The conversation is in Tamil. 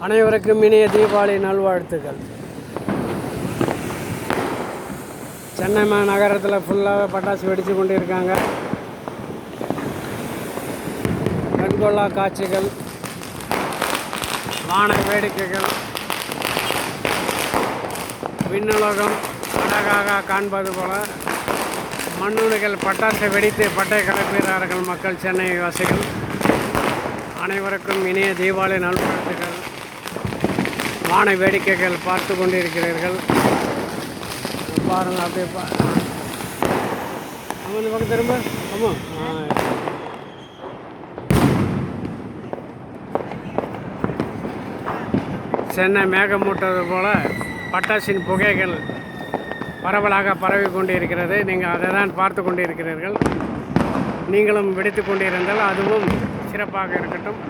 அனைவருக்கும் இனிய தீபாவளி நல்வாழ்த்துக்கள். சென்னை நகரத்தில் ஃபுல்லாக பட்டாசு வெடித்து கொண்டு இருக்காங்க. கண்கொள்ளா காட்சிகள், வான வேடிக்கைகள், விண்ணுலகம் அழகாக காண்பது போல மண்ணுணிகள் பட்டாசை வெடித்து பட்டை கிளப்புகிறார்கள். மக்கள், சென்னை வாசிகள் அனைவருக்கும் இனிய தீபாவளி நல்வாழ்த்துக்கள். வான வேடிக்கைகள் பார்த்து கொண்டிருக்கிறீர்கள். பாருங்கள், அப்படியே இந்த பக்கம் திரும்ப. ஆமாம், சென்னை மேகமூட்டது போல பட்டாசின் புகைகள் பரவலாக பரவி கொண்டிருக்கிறது. நீங்கள் அதை தான் பார்த்து கொண்டிருக்கிறீர்கள். நீங்களும் வெடித்து கொண்டிருந்தால் அதுவும் சிறப்பாக இருக்கட்டும்.